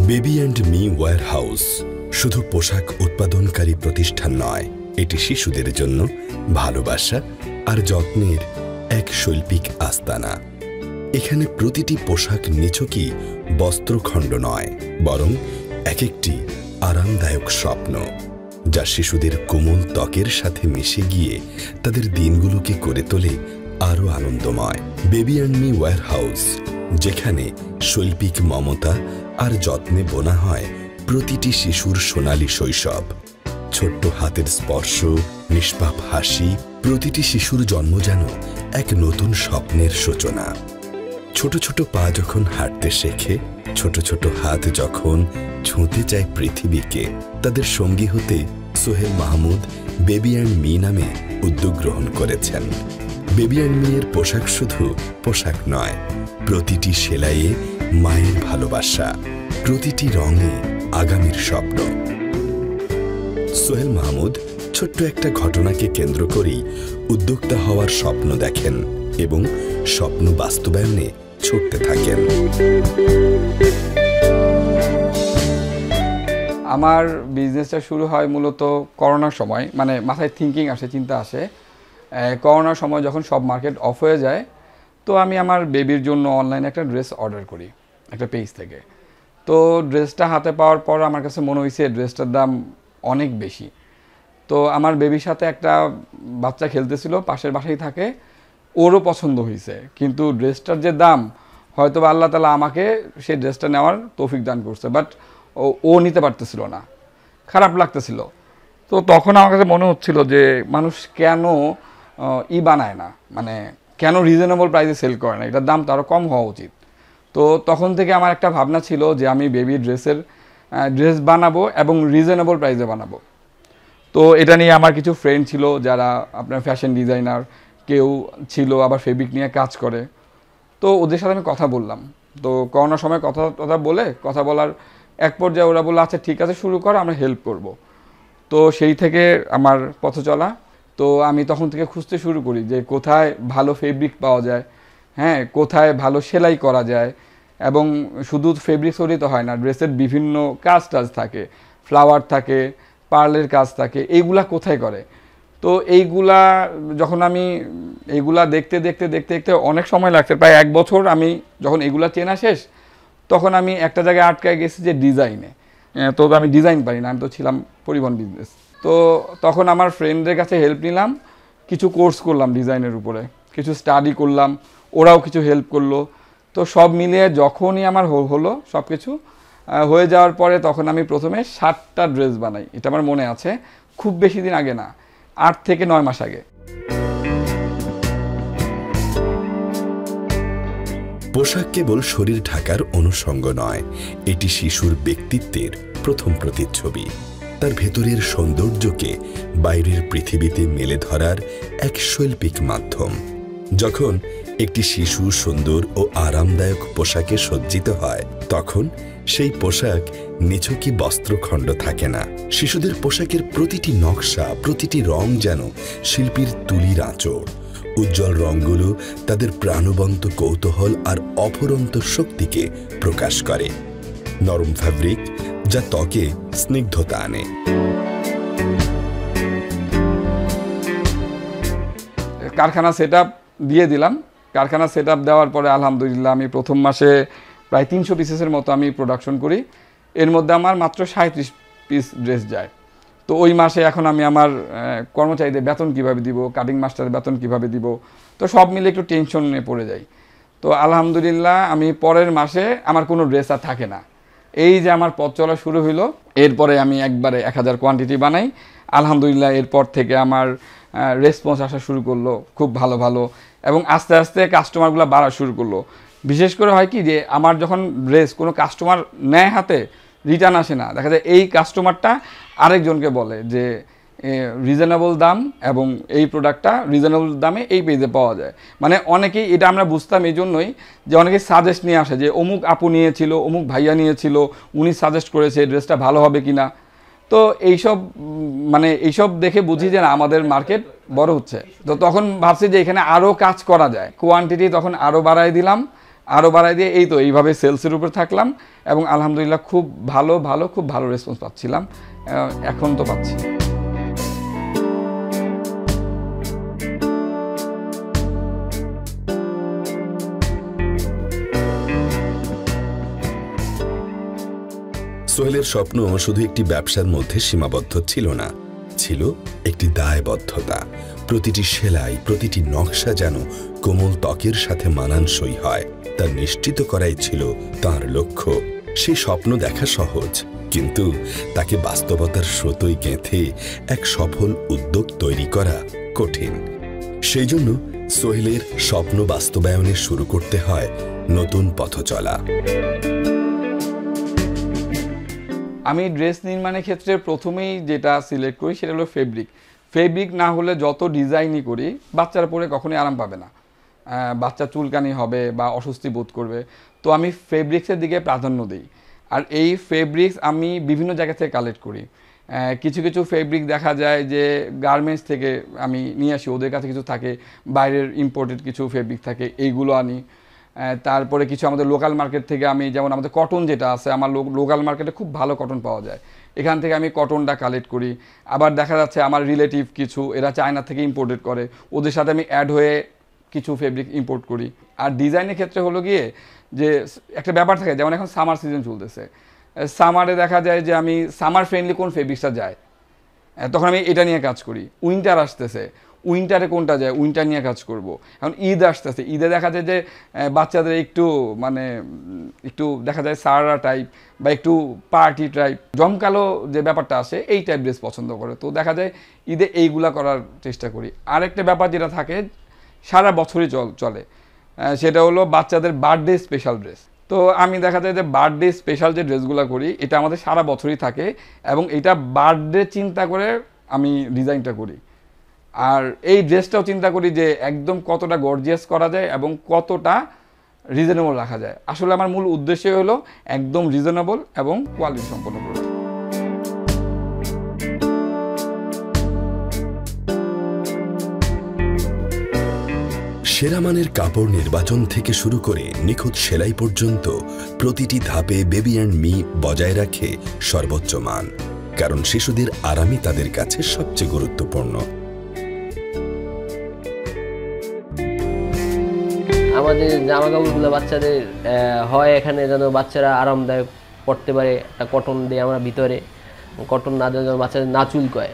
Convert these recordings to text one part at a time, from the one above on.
Baby and me warehouse শুধু পোশাক উৎপাদনকারী প্রতিষ্ঠান নয়, এটি শিশুদের জন্য ভালোবাসা আর যত্নের এক শৈল্পিক আস্তানা। এখানে প্রতিটি পোশাক নিছকই বস্ত্রখণ্ড নয়, বরং এক একটি আরামদায়ক স্বপ্ন, যা শিশুদের কোমল ত্বকের সাথে মিশে গিয়ে তাদের দিনগুলোকে করে তোলে আরও আনন্দময়। বেবি অ্যান্ড মি ওয়্যারহাউস, যেখানে শৈল্পিক মমতা আর যত্নে বোনা হয় প্রতিটি শিশুর সোনালী শৈশব। ছোট্ট হাতের স্পর্শ, নিষ্পাপ হাসি, প্রতিটি শিশুর জন্ম যেন এক নতুন স্বপ্নের সূচনা। ছোট ছোট পা যখন হাঁটতে শেখে, ছোট ছোট হাত যখন ছুঁতে চায় পৃথিবীকে, তাদের সঙ্গী হতে Sohel Mahmud baby and me নামে উদ্যোগ গ্রহণ করেছেন। বেবি অ্যান্ড মি এর পোশাক শুধু পোশাক নয়, প্রতিটি সেলাইয়ে মায়ের ভালোবাসা, প্রতিটি রঙে আগামীর স্বপ্ন। সোহেল মাহমুদ ছোট্ট একটা ঘটনাকে কেন্দ্র করেই উদ্যোক্তা হওয়ার স্বপ্ন দেখেন এবং স্বপ্ন বাস্তবায়নে ছুটতে থাকেন। আমার বিজনেসটা শুরু হয় মূলত করোনার সময়, মানে মাথায় থিঙ্কিং আসে, চিন্তা আসে। করোনার সময় যখন সব মার্কেট অফ হয়ে যায়, তো আমি আমার বেবির জন্য অনলাইনে একটা ড্রেস অর্ডার করি একটা পেজ থেকে। তো ড্রেসটা হাতে পাওয়ার পর আমার কাছে মনে হয়েছে ড্রেসটার দাম অনেক বেশি। তো আমার বেবির সাথে একটা বাচ্চা খেলতেছিল, পাশের বাসায় থাকে, ওরও পছন্দ হয়েছে, কিন্তু ড্রেসটার যে দাম, হয়তো আল্লাহ তাআলা আমাকে সেই ড্রেসটা নেওয়ার তৌফিক দান করছে, বাট ও নিতে পারতেছিল না, খারাপ লাগতেছিল। তো তখন আমার কাছে মনে হচ্ছিল যে মানুষ কেন বানায় না, মানে কেন রিজনেবল প্রাইসে সেল করে না, এটার দাম তো আরও কম হওয়া উচিত। তো তখন থেকে আমার একটা ভাবনা ছিল যে আমি বেবি ড্রেস বানাবো এবং রিজনেবল প্রাইসে বানাবো। তো এটা নিয়ে আমার কিছু ফ্রেন্ড ছিল যারা আপনার ফ্যাশন ডিজাইনার, কেউ ছিল আবার ফেব্রিক নিয়ে কাজ করে। তো ওদের সাথে আমি কথা বললাম। তো করোনার সময় কথা বলার এক পর্যায়ে ওরা বললো আচ্ছা ঠিক আছে, শুরু করো, আমরা হেল্প করব। তো সেই থেকে আমার পথ চলা। তো আমি তখন থেকে খুঁজতে শুরু করি যে কোথায় ভালো ফেব্রিক পাওয়া যায়, হ্যাঁ, কোথায় ভালো সেলাই করা যায়, এবং শুধু ফেব্রিক সরিয়ে তো হয় না, ড্রেসের বিভিন্ন কাজ থাকে, ফ্লাওয়ার থাকে, পার্লের কাজ থাকে, এইগুলা কোথায় করে। তো যখন আমি এইগুলা দেখতে অনেক সময় লাগছে, প্রায় 1 বছর আমি যখন এগুলা চেনা শেষ, তখন আমি একটা জায়গায় আটকায় গেছি যে ডিজাইনে। তো আমি ডিজাইন পারি না, আমি তো ছিলাম পরিবহন বিজনেস। তো তখন আমার ফ্রেন্ডদের কাছে হেল্প নিলাম, কিছু কোর্স করলাম ডিজাইনের উপরে, কিছু স্টাডি করলাম, ওরাও কিছু হেল্প করলো। তো সব মিলিয়ে যখনই আমার হলো সব কিছু হয়ে যাওয়ার পরে, তখন আমি প্রথমে 60টা ড্রেস বানাই। এটা আমার মনে আছে, খুব বেশি দিন আগে না, 8 থেকে 9 মাস আগে। পোশাক কেবল শরীর ঢাকার অনুষঙ্গ নয়, এটি শিশুর ব্যক্তিত্বের প্রথম প্রতিচ্ছবি, তার ভেতরের সৌন্দর্যকে বাইরের পৃথিবীতে মেলে ধরার এক শৈল্পিক মাধ্যম। যখন একটি শিশু সুন্দর ও আরামদায়ক পোশাকে সজ্জিত হয়, তখন সেই পোশাক নিছকই বস্ত্রখণ্ড থাকে না। শিশুদের পোশাকের প্রতিটি নকশা, প্রতিটি রং যেন শিল্পীর তুলির আঁচড়। উজ্জ্বল রঙগুলো তাদের প্রাণবন্ত কৌতূহল আর অফুরন্ত শক্তিকে প্রকাশ করে। নরম ফ্যাব্রিক যা ত্বকে স্নিগ্ধতা আনে। কারখানা সেটআপ দিয়ে দিলাম। কারখানা সেটআপ দেওয়ার পরে আলহামদুলিল্লাহ আমি প্রথম মাসে প্রায় 300 পিসেসের মতো আমি প্রোডাকশন করি। এর মধ্যে আমার মাত্র 37 পিস ড্রেস যায়। তো ওই মাসে এখন আমি আমার কর্মচারীদের বেতন কিভাবে দিব, কাটিং মাস্টারের বেতন কিভাবে দিব, তো সব মিলে একটু টেনশনে পড়ে যাই। তো আলহামদুলিল্লাহ আমি পরের মাসে আমার কোনো ড্রেস আর থাকে না। এই যে আমার পথ চলা শুরু হইলো, এরপরে আমি একবারে 1000 কোয়ান্টিটি বানাই। আলহামদুলিল্লাহ এরপর থেকে আমার রেসপন্স আসা শুরু করলো খুব ভালো ভালো, এবং আস্তে আস্তে কাস্টমারগুলো বাড়া শুরু করলো। বিশেষ করে হয় কি যে আমার যখন ড্রেস কোনো কাস্টমার নেয় হাতে, রিটার্ন আসে না, দেখা যায় এই কাস্টমারটা আরেকজনকে বলে যে রিজনেবল দাম এবং এই প্রোডাক্টটা রিজনেবল দামে এই পেজে পাওয়া যায়। মানে অনেকেই, এটা আমরা বুঝতাম এই জন্যই যে অনেকেই সাজেস্ট নিয়ে আসে যে অমুক আপু নিয়েছিল, অমুক ভাইয়া নিয়েছিল, উনি সাজেস্ট করেছে ড্রেসটা ভালো হবে কিনা। তো এইসব দেখে বুঝি যে আমাদের মার্কেট বড় হচ্ছে। তো তখন ভাবছি যে এখানে আরও কাজ করা যায়, কোয়ান্টিটি তখন আরও বাড়াই দিলাম। আরও বাড়াই দিয়ে এই তো এইভাবে সেলসের উপর থাকলাম এবং আলহামদুলিল্লাহ খুব ভালো রেসপন্স পাচ্ছিলাম, এখন তো পাচ্ছি। সোহেলের স্বপ্ন শুধু একটি ব্যবসার মধ্যে সীমাবদ্ধ ছিল না, ছিল একটি দায়বদ্ধতা। প্রতিটি সেলাই, প্রতিটি নকশা যেন কোমল ত্বকের সাথে মানানসই হয়, তা নিশ্চিত করাই ছিল তার লক্ষ্য। সেই স্বপ্ন দেখা সহজ, কিন্তু তাকে বাস্তবতার স্রোতই গেঁথে এক সফল উদ্যোগ তৈরি করা কঠিন। সেই জন্য সোহেলের স্বপ্ন বাস্তবায়নে শুরু করতে হয় নতুন পথ চলা। আমি ড্রেস নির্মাণের ক্ষেত্রে প্রথমেই যেটা সিলেক্ট করি সেটা হলো ফেব্রিক না হলে যত ডিজাইনই করি বাচ্চারা পরে কখনোই আরাম পাবে না, বাচ্চা চুলকানি হবে বা অস্বস্তি বোধ করবে। তো আমি ফেব্রিক্সের দিকে প্রাধান্য দিই, আর এই ফেব্রিক্স আমি বিভিন্ন জায়গা থেকে কালেক্ট করি। কিছু ফেব্রিক দেখা যায় যে গার্মেন্টস থেকে আমি নিয়ে আসি, ওদের কাছে কিছু থাকে, বাইরের ইম্পোর্টেড কিছু ফেব্রিক থাকে, এইগুলো আনি। তারপরে কিছু আমাদের লোকাল মার্কেট থেকে আমি, যেমন আমাদের কটন যেটা আছে, আমার লোকাল মার্কেটে খুব ভালো কটন পাওয়া যায়, এখান থেকে আমি কটনটা কালেক্ট করি। আবার দেখা যাচ্ছে আমার রিলেটিভ কিছু, এরা চায়না থেকে ইম্পোর্টেড করে, ওদের সাথে আমি অ্যাড হয়ে কিছু ফেব্রিক ইম্পোর্ট করি। আর ডিজাইনের ক্ষেত্রে হলো গিয়ে যে একটা ব্যাপার থাকে, যেমন এখন সামার সিজন চলতেছে, সামারে দেখা যায় যে আমি সামার ফ্রেন্ডলি কোন ফেব্রিক্সটা যায়, তখন আমি এটা নিয়ে কাজ করি। উইন্টার আসতেছে, উইন্টারে কোনটা যায়, উইন্টার নিয়ে কাজ করব। এখন ঈদ আসতেছে, ঈদে দেখা যায় যে বাচ্চাদের একটু দেখা যায় সারা টাইপ বা একটু পার্টি টাইপ জমকালো যে ব্যাপারটা আসে, এই টাইপ ড্রেস পছন্দ করে। তো দেখা যায় ঈদে এইগুলা করার চেষ্টা করি। আরেকটা ব্যাপার যেটা থাকে সারা বছরই চলে, সেটা হলো বাচ্চাদের বার্থডে স্পেশাল ড্রেস। তো আমি দেখা যায় যে বার্থডে স্পেশাল যে ড্রেসগুলো করি, এটা আমাদের সারা বছরই থাকে এবং এটা বার্থডে চিন্তা করে আমি ডিজাইনটা করি। আর এই ড্রেসটাও চিন্তা করি যে একদম কতটা গর্জিয়াস করা যায় এবং কতটা রিজনেবল রাখা যায়। আসলে আমার মূল উদ্দেশ্য হলো একদম রিজনেবল এবং কোয়ালিটি সম্পন্ন করা। সেরা মানের কাপড় নির্বাচন থেকে শুরু করে নিখুঁত সেলাই পর্যন্ত প্রতিটি ধাপে বেবি অ্যান্ড মি বজায় রাখে সর্বোচ্চ মান, কারণ শিশুদের আরামই তাদের কাছে সবচেয়ে গুরুত্বপূর্ণ। আমাদের জামা কাপড়গুলো বাচ্চাদের হয় এখানে যেন বাচ্চারা আরামদায়ক পড়তে পারে, একটা কটন দিয়ে আমরা ভিতরে, কটন না দিলে যেন বাচ্চাদের না চুলকায়,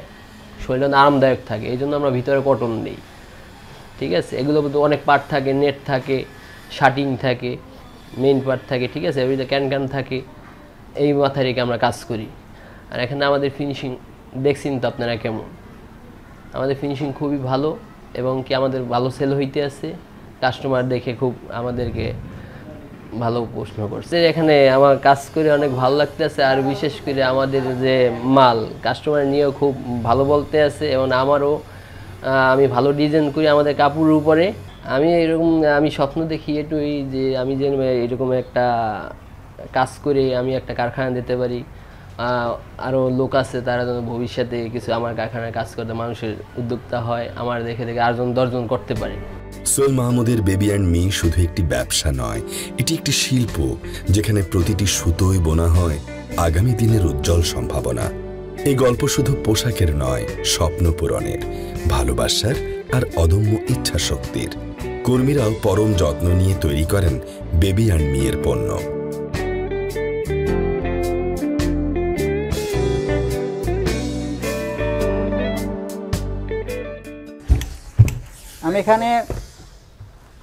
শরীরে আরামদায়ক থাকে, এই জন্য আমরা ভিতরে কটন দিই। ঠিক আছে, এগুলো অনেক পার্ট থাকে, নেট থাকে, শার্টিং থাকে, মেইন পার্ট থাকে, ঠিক আছে, এগুলো ক্যান থাকে, এই মাথায় রেখে আমরা কাজ করি। আর এখানে আমাদের ফিনিশিং দেখছেন তো আপনারা কেমন, আমাদের ফিনিশিং খুবই ভালো এবং কি আমাদের ভালো সেল হইতে আছে। কাস্টমার দেখে খুব আমাদেরকে ভালো প্রশ্ন করছে, এখানে আমার কাজ করে অনেক ভালো লাগতেছে। আর বিশেষ করে আমাদের যে মাল কাস্টমার নিয়েও খুব ভালো বলতে আছে এবং আমারও আমি ভালো ডিজাইন করি আমাদের কাপড়ের উপরে। আমি স্বপ্ন দেখি এটুই যে আমি যেন এরকম একটা কাজ করে আমি একটা কারখানা দিতে পারি, আরও লোক আছে তারা যেন ভবিষ্যতে কিছু আমার কারখানায় কাজ করতে মানুষের উদ্যোক্তা হয়, আমার দেখে আরজন দর্জন করতে পারে। সোহেল মাহমুদের বেবি অ্যান্ড মি শুধু একটি ব্যবসা নয়, এটি একটি শিল্প যেখানে প্রতিটি সুতোয় বোনা হয় আগামী দিনের উজ্জ্বল সম্ভাবনা। এই গল্প শুধু পোশাকের নয়, স্বপ্ন পূরণের, ভালোবাসার আর অদম্য ইচ্ছা শক্তির। কর্মীরাও পরম যত্ন নিয়ে তৈরি করেন বেবি অ্যান্ড মি এর পণ্য।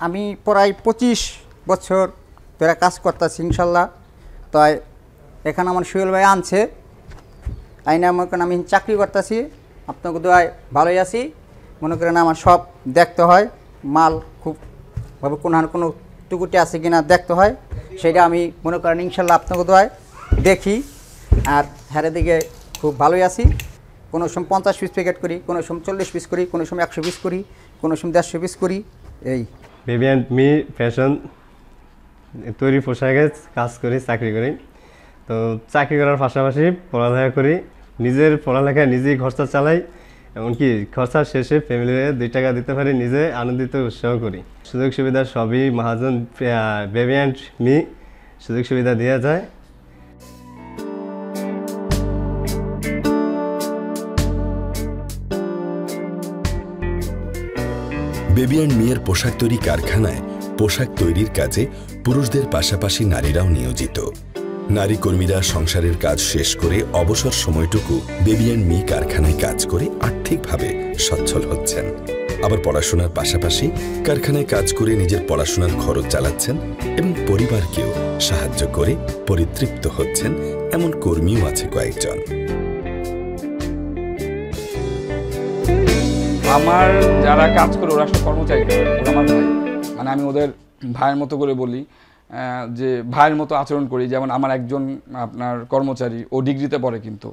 আমি প্রায় 25 বছর ধরে কাজ করতেছি ইনশাল্লাহ। তাই এখানে আমার সোহেল ভাই আনছে, আইনে মনে করেন আমি চাকরি করতেছি, আপনাকে দোয়ায় ভালোই আছি। মনে করেন আমার সব দেখতে হয়, মাল খুবভাবে কোনো টুকুটি আছে কিনা দেখতে হয়, সেটা আমি মনে করেন ইনশাল্লাহ আপনাকে দোয়ায় দেখি। আর হ্যারে দিকে খুব ভালোই আছি। কোনো সময় 50 পিস প্যাকেট করি, কোনো সময় 40 পিস করি, কোনো সময় 100 পিস করি, কোনো সময় 150 পিস করি। এই বেবি অ্যান্ড মি ফ্যাশন তৈরি পোশাকে কাজ করি, চাকরি করি। তো চাকরি করার পাশাপাশি পড়ালেখা করি, নিজের পড়ালেখায় নিজেই খরচা চালাই এমনকি খরচা শেষে ফ্যামিলিরে 2 টাকা দিতে পারি, নিজে আনন্দিত উৎসাহ করি। সুযোগ সুবিধা সবই মহাজন বেবি অ্যান্ড মি সুযোগ সুবিধা দেওয়া যায়। বেবি অ্যান্ড মিয়ের পোশাক তৈরি কারখানায় পোশাক তৈরির কাজে পুরুষদের পাশাপাশি নারীরাও নিয়োজিত। নারী কর্মীরা সংসারের কাজ শেষ করে অবসর সময়টুকু বেবি অ্যান্ড মি কারখানায় কাজ করে আর্থিকভাবে সচ্ছল হচ্ছেন। আবার পড়াশোনার পাশাপাশি কারখানায় কাজ করে নিজের পড়াশোনার খরচ চালাচ্ছেন এবং পরিবারকেও সাহায্য করে পরিতৃপ্ত হচ্ছেন, এমন কর্মীও আছে কয়েকজন। আমার যারা কাজ করে ওরা সব কর্মচারী, ওরা আমার ভাই, মানে আমি ওদের ভাইয়ের মতো করে বলি, যে ভাইয়ের মতো আচরণ করি। যেমন আমার একজন আপনার কর্মচারী, ও ডিগ্রিতে পড়ে কিন্তু,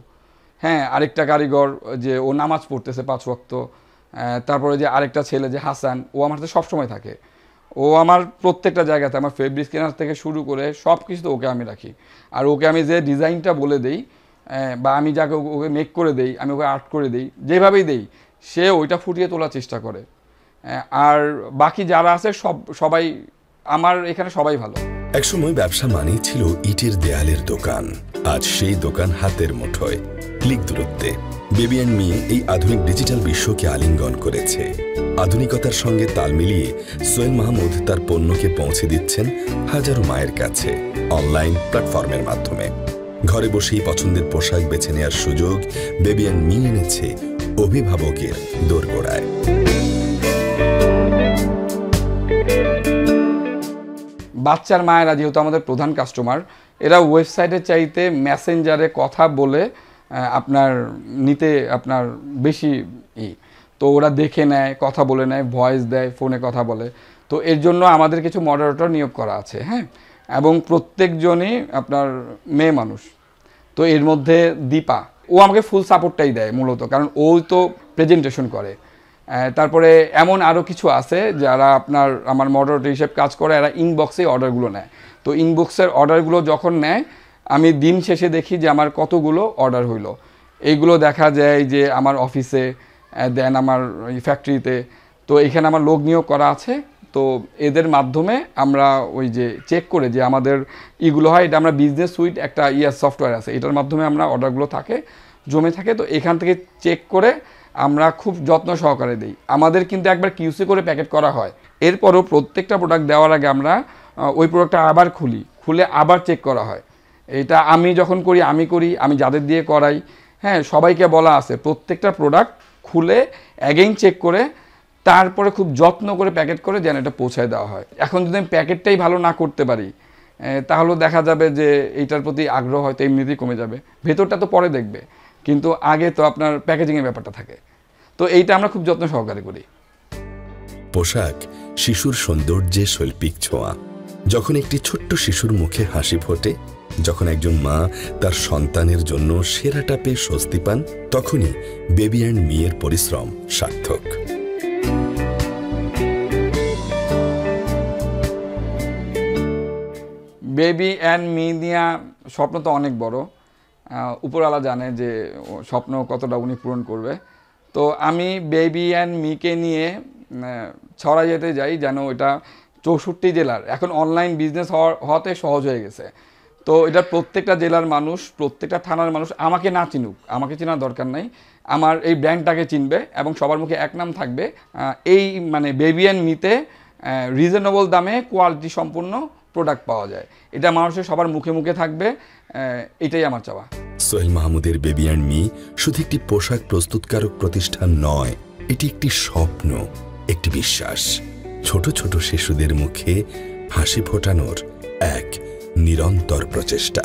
হ্যাঁ, আরেকটা কারিগর যে ও নামাজ পড়তেছে 5 ওয়াক্ত, তারপরে যে আরেকটা ছেলে যে হাসান, ও আমার সাথে সবসময় থাকে। ও আমার প্রত্যেকটা জায়গাতে, আমার ফেব্রিক কেনার থেকে শুরু করে সব কিছুতে ওকে আমি রাখি। আর ওকে আমি যে ডিজাইনটা বলে দেই বা আমি যাকে ওকে মেক করে দেই, আমি ওকে আর্ট করে দেই, যেভাবেই দেই সে ওইটা ফুটিয়ে তোলার চেষ্টা করে। আর বাকি যারা আছে সবাই আমার এখানে সবাই ভালো। একসময় ব্যবসা মানেই ছিল ইটের দেয়ালের দোকান, আজ সেই দোকান হাতের মুঠোয়, ক্লিক দূরত্বে। বেবি অ্যান্ড মি এই আধুনিক ডিজিটাল বিশ্বকে আলিঙ্গন করেছে। আধুনিকতার সঙ্গে তাল মিলিয়ে সোহেল মাহমুদ তার পণ্যকে পৌঁছে দিচ্ছেন হাজারো মায়ের কাছে অনলাইন প্ল্যাটফর্মের মাধ্যমে। ঘরে বসেই পছন্দের পোশাক বেছে নেওয়ার সুযোগ বেবি অ্যান্ড মি এনেছে অভিভাবকের দোরগোড়ায়। বাচ্চার মায়েরা যেহেতু আমাদের প্রধান কাস্টমার, এরা ওয়েবসাইটের চাইতে মেসেঞ্জারে কথা বলে আপনার নিতে আপনার বেশি তো ওরা দেখে নেয়, কথা বলে নেয়, ভয়েস দেয়, ফোনে কথা বলে। তো এর জন্য আমাদের কিছু মডারেটর নিয়োগ করা আছে, হ্যাঁ, এবং প্রত্যেকজনই আপনার মেয়ে মানুষ। তো এর মধ্যে দীপা, ও আমাকে ফুল সাপোর্টটাই দেয় মূলত, কারণ ও তো প্রেজেন্টেশন করে। তারপরে এমন আরও কিছু আছে যারা আপনার আমার মডারেটর হিসেবে কাজ করে, এরা ইনবক্সেই অর্ডারগুলো নেয়। তো ইনবক্সের অর্ডারগুলো যখন নেয়, আমি দিন শেষে দেখি যে আমার কতগুলো অর্ডার হইলো। এইগুলো দেখা যায় যে আমার অফিসে দেন, আমার ফ্যাক্টরিতে। তো এখানে আমার লোক নিয়োগ করা আছে। তো এদের মাধ্যমে আমরা ওই যে চেক করে যে আমাদের ইগুলো হয়, এটা আমরা বিজনেস সুইট একটা সফটওয়্যার আছে, এটার মাধ্যমে আমরা অর্ডারগুলো জমে থাকে। তো এখান থেকে চেক করে আমরা খুব যত্ন সহকারে দিই। আমাদের কিন্তু একবার কিউসি করে প্যাকেট করা হয়, এরপরও প্রত্যেকটা প্রোডাক্ট দেওয়ার আগে আমরা ওই প্রোডাক্টটা আবার খুলে আবার চেক করা হয়। এটা আমি যখন করি, আমি যাদের দিয়ে করাই, হ্যাঁ, সবাইকে বলা আছে প্রত্যেকটা প্রোডাক্ট খুলে অ্যাগেইন চেক করে তারপরে খুব যত্ন করে প্যাকেট করে যেন এটা পৌঁছায় দেওয়া হয়। এখন যদি আমি প্যাকেটটাই ভালো না করতে পারি, তাহলে দেখা যাবে যে এইটার প্রতি আগ্রহ হয়তো এমনিতেই কমে যাবে। ভেতরটা তো পরে দেখবে, কিন্তু আগে তো আপনার প্যাকেজিংয়ের ব্যাপারটা থাকে। তো এইটা আমরা খুব যত্ন সহকারে করি। পোশাক শিশুর সৌন্দর্যে শৈল্পিক ছোঁয়া। যখন একটি ছোট্ট শিশুর মুখে হাসি ফোটে, যখন একজন মা তার সন্তানের জন্য সেরাটা পেয়ে স্বস্তি পান, তখনই বেবি অ্যান্ড মিয়ের পরিশ্রম সার্থক। বেবি অ্যান্ড মি নিয়ে স্বপ্ন তো অনেক বড়, উপরওয়ালা জানে যে স্বপ্ন কতটা উনি পূরণ করবে। তো আমি বেবি অ্যান্ড মিকে নিয়ে ছড়া যেতে যাই যেন এটা 64 জেলার, এখন অনলাইন বিজনেস হওয়াতে সহজ হয়ে গেছে। তো এটা প্রত্যেকটা জেলার মানুষ, প্রত্যেকটা থানার মানুষ আমাকে না চিনুক, আমাকে চেনার দরকার নাই, আমার এই ব্র্যান্ডটাকে চিনবে এবং সবার মুখে এক নাম থাকবে। এই মানে বেবি অ্যান্ড মিতে রিজনেবল দামে কোয়ালিটি সম্পূর্ণ প্রোডাক্ট পাওয়া যায়, এটা মানুষের সবার মুখে মুখে থাকবে, এটাই আমার চাওয়া। সোহেল মাহমুদের বেবি অ্যান্ড মি শুধু একটি পোশাক প্রস্তুতকারক প্রতিষ্ঠান নয়, এটি একটি স্বপ্ন, একটি বিশ্বাস। ছোট ছোট শিশুদের মুখে হাসি ফোটানোর এক নিরন্তর প্রচেষ্টা।